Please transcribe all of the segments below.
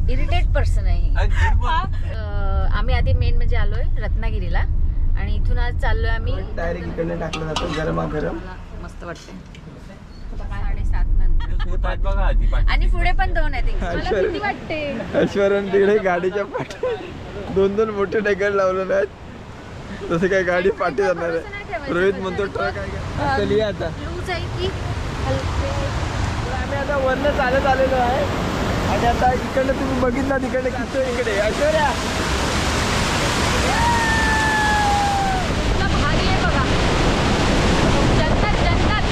Irritate person आहे. आम्ही आधी मेन म्हणजे आलोय रत्नागिरीला आणि इथून आज चाललोय आम्ही डायरेक्ट इकडे टाकलं जातं गरमागरम. मस्त वाटते. 7:30 नंतर आणि पुढे पण 2 आहेत. मला भीती वाटते. ऐश्वर्याने तिकडे गाडीच्या पाठी 2 मोठे डेकर लावलेले आहेत. तसे काय गाडी पाठी जाणार आहे. रोहित म्हणतो ट्रक आहे. चलिए आता लूज आहे की आम्ही आता वरनं चालत आलेलो आहे आणि आता इकडनं तुम्ही बघितला तिकडे किती इकडे ऐश्वर्या भारी आहे बघा. जन्नत जन्नत.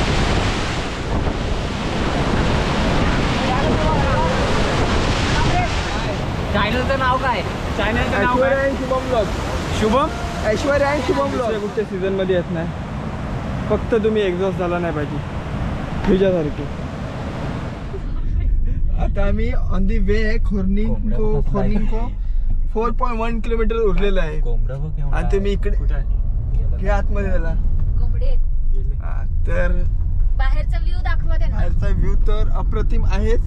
चॅनलचं नाव काय? चॅनलचं नाव ऐश्वर्या आणि शुभम ब्लॉग. शुभम ऐश्वर्या आणि शुभम ब्लॉग कुठच्या सीझन मध्ये येत नाही. फक्त तुम्ही एक्झॉस्ट झाला नाही पाहिजे तुझ्यासारखी. आता आम्ही ऑन दी वे आहे खोर्निंको 4.1 किलोमीटर उरलेलं आहे आणि तुम्ही इकडे आतमध्ये झाला कोंबडे तर बाहेरचा व्ह्यू दाखवा त्यांना. बाहेरचा व्ह्यू तर अप्रतिम आहेच.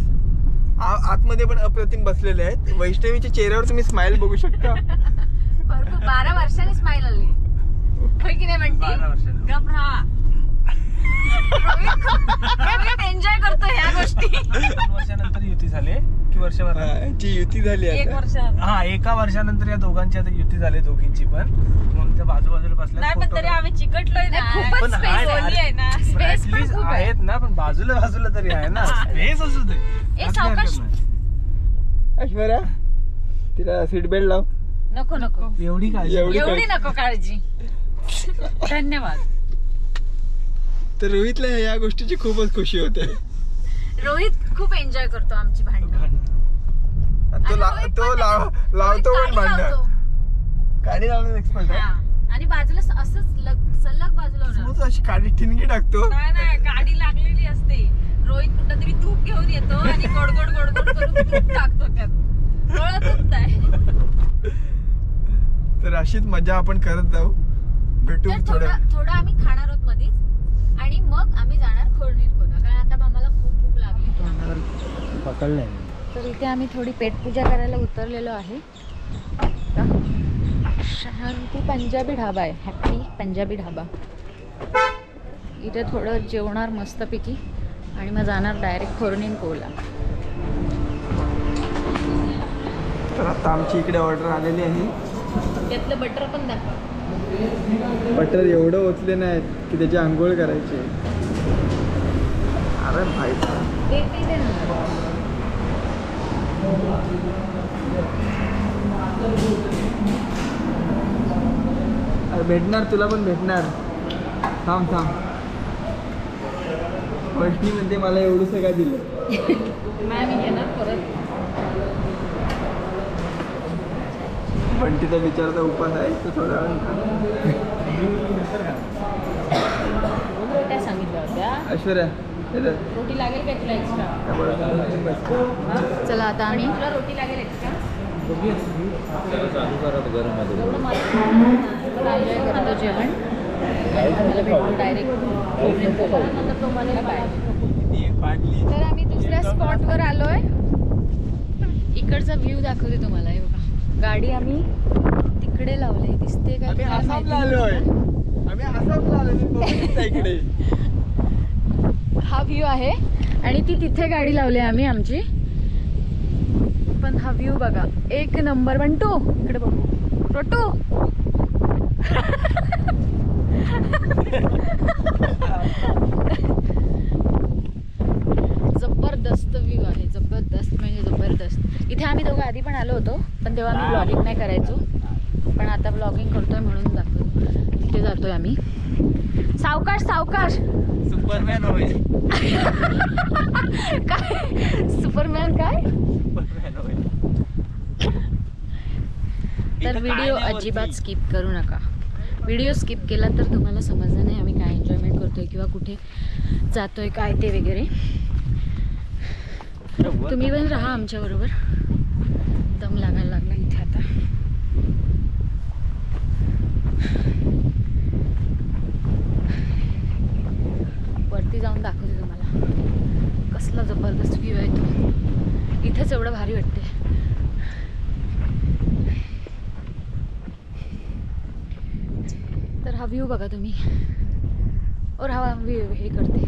आतमध्ये पण अप्रतिम बसलेले आहेत. वैष्णवीच्या चेहऱ्यावर तुम्ही स्माइल बघू शकता. भरपूर 12 वर्षांनी स्माइल आली होय की नाही म्हणते. गप राहा. एन्जॉय करतो ह्या गोष्टी. 2 वर्षानंतर युती झाले की वर्षभर युती झाली आहे. 1 वर्ष. हा 1 वर्षानंतर या दोघांची आता युती झाली दोघींची पण. म्हणून त्या बाजूबाजूला बसल्या. नाही पण तरी आम्ही चिकटलोय ना. खूपच स्पेस आहे ना. स्पेस पण खूप आहे. आहेत ना पण बाजूला तरी आहे ना. स्पेस असू दे. ए सावकाश. ऐश्वर्या तिला सीट बेल्ट लाव. नको नको एवढी काळजी. एवढी नको काळजी. धन्यवाद. तर रोहितला या गोष्टीची खूपच खुशी होते. रोहित खूप एन्जॉय करतो आमची भांडणं. तो लावतो पण भांडण. गाडी लावण्यात एक्सपर्ट आहे. आणि बाजूला असंच सलग बाजूला होणार. अशी गाडी ठिणगी टाकतो. नाही गाडी लागलेली असते. रोहित कुठं तरी तूप घेऊन येतो आणि गोडगोड करून तूप टाकतो त्यात. कळतच नाही. तर अशीच मजा आपण करत जाऊ. भेटू थोडं आम्ही खाणार आहोत मध्येच आणि मग आम्ही जाणार खोर्निंकोला. कारण आता आम्हाला खूप भूक लागली. पकडलंय. तर इथे आम्ही थोडी पेटपूजा करायला उतरलेलो आहे. शांती पंजाबी ढाबा आहे. हॅपी पंजाबी ढाबा. इथे थोडं जेवणार मस्तपैकी आणि मग जाणार डायरेक्ट खोर्निंकोला. तर आता आमची इकडे ऑर्डर आलेली आहे. त्यातलं बटर पण दाखवा. बटर एवढं ओतले नाहीत की त्याची आंघोळ करायची. अरे भाई अरे भेटणार तुला पण भेटणार. थांब वैष्णी म्हणते मला एवढंसं काय दिलं. नाही मी घेणार परत. बंटीचा विचारचा उपास आहे तो थोड्या काय सांगितलं होत्या ऐश्वर्या रोटी लागेल का तुला एक्स्ट्रा. चला आता आणि तुला रोटी लागेल एक्स्ट्रा. करतो जेवण आम्हाला भेटतो डायरेक्ट. तर आम्ही दुसऱ्या स्पॉटवर आलोय. इकडचा व्ह्यू दाखवते तुम्हाला. हे बघा गाडी आम्ही तिकडे लावली दिसते का. इकडे हा व्ह्यू आहे आणि ती तिथे गाडी लावली आम्ही आमची. पण हा व्ह्यू बघा एक नंबर. बंटू इकडे बघू. रोटू जबरदस्त व्ह्यू आहे. जबरदस्त म्हणजे जबरदस्त. इथे आम्ही दोघं आधी पण आलो होतो पण तेव्हा आम्ही ब्लॉगिंग नाही करायचो. पण आता ब्लॉगिंग करतोय म्हणून दाखवतो. तिथे जातोय आम्ही. सावकाश सावकाश. सुपरमॅन होय. काय सुपरमॅन काय. तर व्हिडिओ अजिबात स्किप करू नका. व्हिडिओ स्किप केला तर तुम्हाला समजणार नाही आम्ही काय एन्जॉयमेंट करतोय किंवा कुठे जातोय काय ते वगैरे. तुम्ही पण राहा आमच्याबरोबर. दम लागायला लागला इथे आता. वरती जाऊन दाखवते तुम्हाला कसला जबरदस्त व्ह्यू आहे तो. इथेच एवढं भारी वाटते. हा व्ह्यू बघा तुम्ही. और हा व्ह्यू हे करते.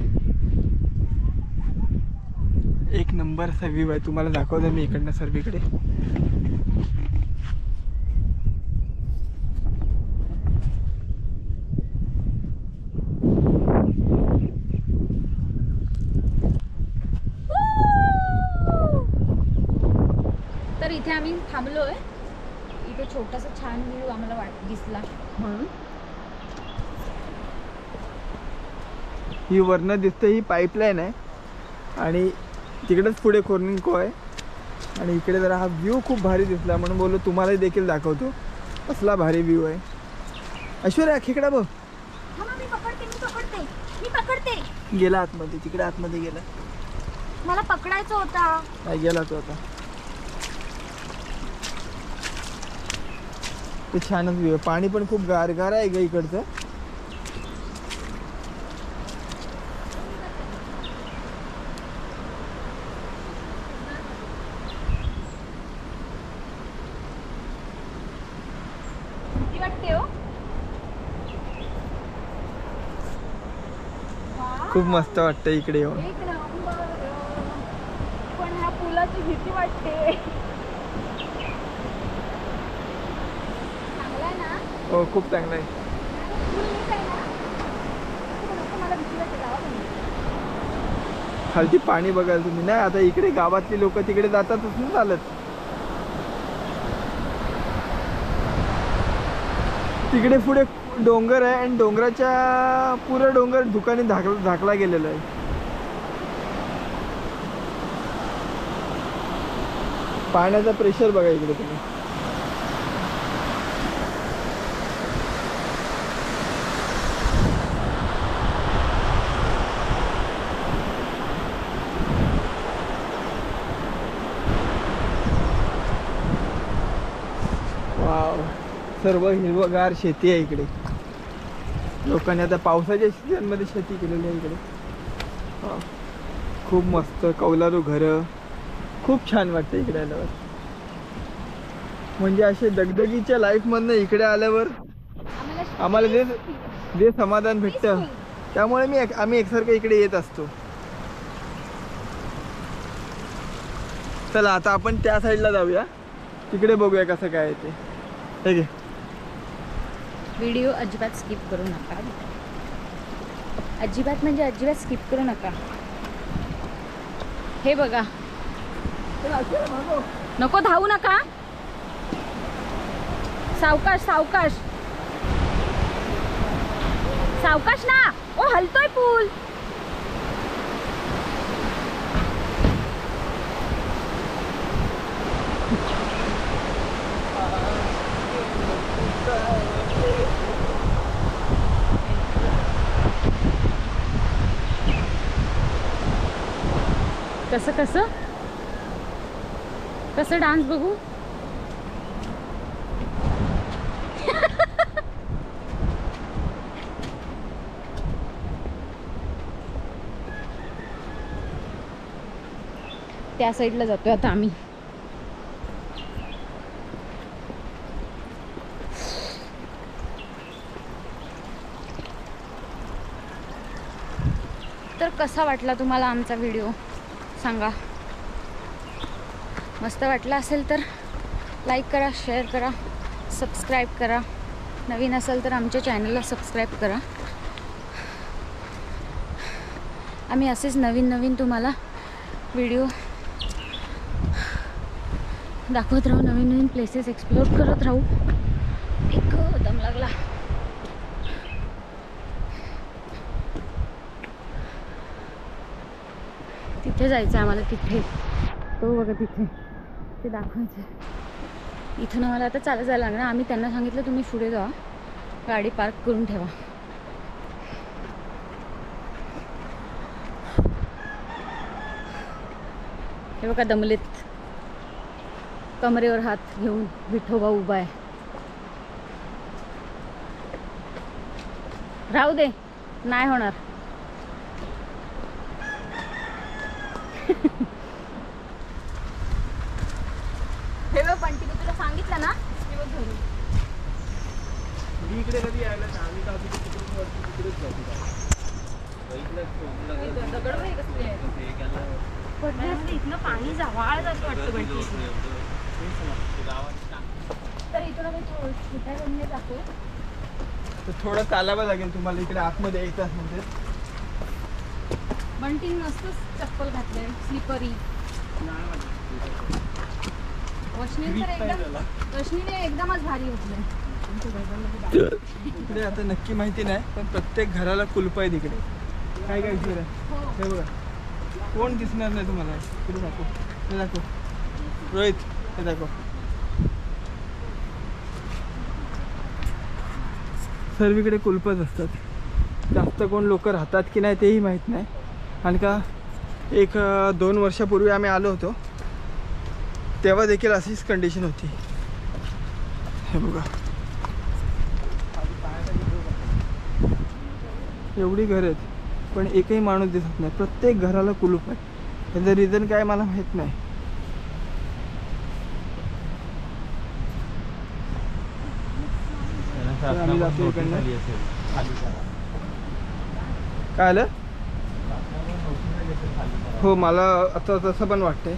एक नंबरचा व्ह्यू आहे. तुम्हाला दाखवतो मी इकडनं सर्वीकडे. तर इथे आम्ही थांबलोय. इथे छोटासा छान व्ह्यू आम्हाला दिसला म्हणून. ही वरनं दिसते, ही पाईपलाईन आहे आणि तिकडेच पुढे कोर्निंको आहे. आणि इकडे जरा हा व्ह्यू खूप भारी दिसला म्हणून बोललो तुम्हालाही देखील दाखवतो. कसला भारी व्ह्यू आहे. ऐश्वर्या खेकडा बघ. मी पकडते. गेला आतमध्ये, तिकडे आतमध्ये गेला. मला पकडायचं होता. काय गेला तो आता. ते छानच व्ह्यू आहे. पाणी पण खूप गारगार आहे ग इकडचं. खूप मस्त वाटतं इकडे येऊन. एक नंबर. पण ह्या पुलाची भीती वाटते. चांगला आहे ना? हो खूप चांगलं आहे. पूल नीट आहे ना? नको, मला भीती वाटते. जावा तुम्ही. खालती पाणी बघायला तुम्ही. नाही आता इकडे गावातली लोक तिकडे जातातच ना चालत. तिकडे पुढे डोंगर आहे आणि डोंगराच्या पुरं डोंगर धुकाने झाकला गेलेला आहे. पाण्याचा प्रेशर बघा इकडे तुम्ही. वाव, सर्व हिरवगार शेती आहे इकडे. लोकांनी आता पावसाच्या सीझनमध्ये शेती केलेली आहे इकडे. वाव, खूप मस्त कौलारू घरं. खूप छान वाटतं इकडे आल्यावर. म्हणजे असे दगदगीच्या लाईफमधनं इकडे आल्यावर आम्हाला जे समाधान भेटतं त्यामुळे आम्ही एकसारखं इकडे येत असतो. चला आता आपण त्या साईडला जाऊया. तिकडे बघूया कसं काय आहे ते. ठीक आहे. व्हिडिओ अजिबात स्किप करू नका. अजिबात म्हणजे अजिबात स्किप करू नका. हे बघा. नको धावू नका. सावकाश सावकाश सावकाश ना. ओ हलतोय पूल. कसं कसं कसं डान्स बघू. त्या साईडला जातोय आता आम्ही. तर कसा वाटला तुम्हाला आमचा व्हिडिओ सांगा. मस्त वाटला असेल तर लाईक करा, शेअर करा, सबस्क्राईब करा. नवीन असेल तर आमच्या चॅनलला सबस्क्राईब करा. आम्ही असेच नवीन नवीन तुम्हाला व्हिडिओ दाखवत राहू. नवीन नवीन प्लेसेस एक्सप्लोर करत राहू. एक दम लागला. तिथे जायचं आम्हाला. तिथे तो बघा तिथे ते दाखवायचं. इथून आम्हाला आता चालत जायला लागणार. आम्ही त्यांना सांगितलं तुम्ही पुढे जा, गाडी पार्क करून ठेवा. हे बघा दमलेत. कमरेवर हात घेऊन विठोबा उभा आहे. राहू दे, नाही होणार. हे बघ पण तुला सांगितलं ना. मी इकडे कधी यायला नाही. आम्ही तर अजून तिकडून वरती तिकडेच जातो. इथनं पाणी जवळ जातं वाटतं बैठी. तर इथून आम्ही छोट्या जातो. तर थोडं चालावं लागेल तुम्हाला इकडे आतमध्ये 1 तास म्हणजे. बंटीन मस्तच चप्पल घातले स्लिपरी. वशनीने एकदमच भारी होतले. इकडे आता नक्की माहिती नाही पण प्रत्येक घराला कुलप आहे तिकडे. काय काय विचार आहे हे बघा. कोण दिसणार नाही तुम्हाला. इकडे दाखव, हे दाखव रोहित, हे दाखव. सर्वीकडे कुलपच असतात. जास्त कोण लोक राहतात की नाही तेही माहीत नाही. आणि का 1-2 वर्षापूर्वी आम्ही आलो होतो तेव्हा देखील अशीच कंडिशन होती. हे बघा एवढी घर आहेत पण एकही माणूस दिसत नाही. प्रत्येक घराला कुलूप आहे. त्याचं रिझन काय मला माहीत नाही. आम्ही जातो इकडनं. काय आलं? हो मला आता तसं पण वाटतंय.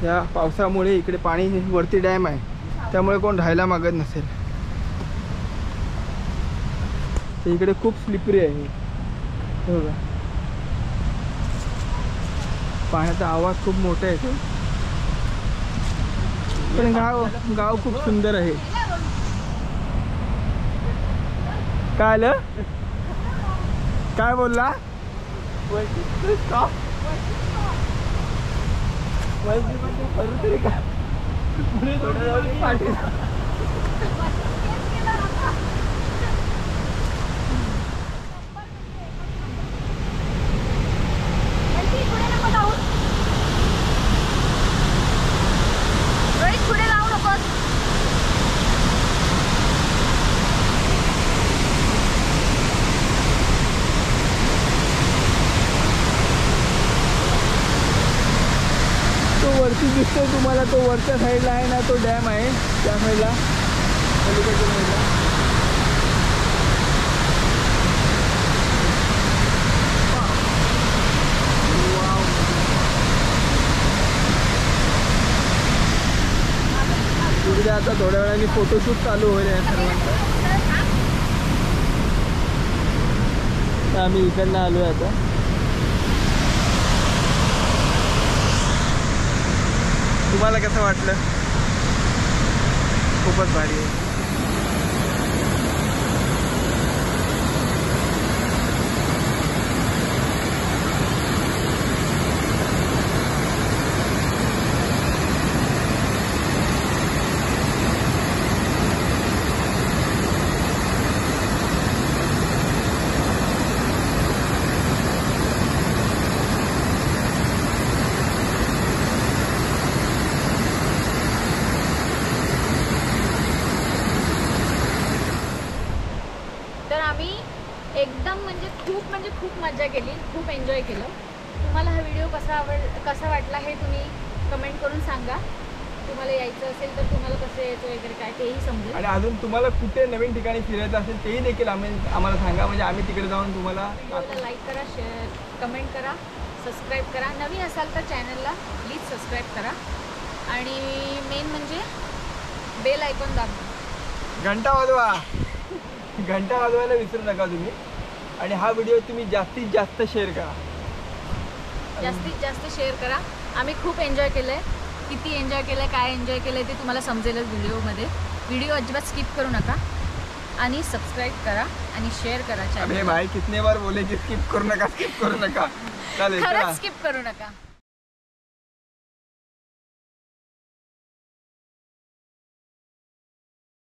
या पावसामुळे इकडे पाणी वरती डॅम आहे त्यामुळे कोण राहायला मागत नसेल. तर इकडे खूप स्लिपरी आहे. हे बघा पाण्याचा आवाज खूप मोठा येतो. पण गाव खूप सुंदर आहे. काय आलं? काय बोलला? पुढे लावू नकोस. तो वरती दिसतोय तुम्हाला, तो वरच्या साईडला आहे ना, तो डॅम आहे त्या साईडला, पलीकडच्या साईडला. तिकडे आता थोड्या वेळाने फोटोशूट चालू होईल या सर्वांचा. आम्ही इकडनं आलोय आता. तुम्हाला कसं वाटलं? खूपच भारी आहे. एकदम म्हणजे खूप मजा केली, खूप एन्जॉय केलं. तुम्हाला हा व्हिडिओ कसा वाटला हे तुम्ही कमेंट करून सांगा. तुम्हाला यायचं असेल तर तुम्हाला कसं यायचं वगैरे काय तेही समजेल. आणि अजून तुम्हाला कुठे नवीन ठिकाणी फिरायचं असेल तेही देखील आम्हाला सांगा. म्हणजे आम्ही तिकडे जाऊन तुम्हाला लाईक करा, शेअर, कमेंट करा, सबस्क्राईब करा. नवीन असाल तर चॅनलला प्लीज सबस्क्राईब करा. आणि मेन म्हणजे बेल आयकॉन दाबा, घंटा वाजवा. घंटा वाजवायला विसरू नका तुम्ही. आणि हा व्हिडिओ तुम्ही जास्तीत जास्त शेअर करा. शेअर करा. आम्ही खूप एन्जॉय केलं आहे. किती एन्जॉय केलं आहे, काय एन्जॉय केलं आहे ते तुम्हाला समजेलच व्हिडिओमध्ये. व्हिडिओ अजिबात स्किप करू नका आणि सबस्क्राईब करा आणि शेअर करा चॅनल. अरे भाई कितने बार बोले की स्किप करू नका, स्किप करू नका. चालेल, खरंच स्किप करू नका.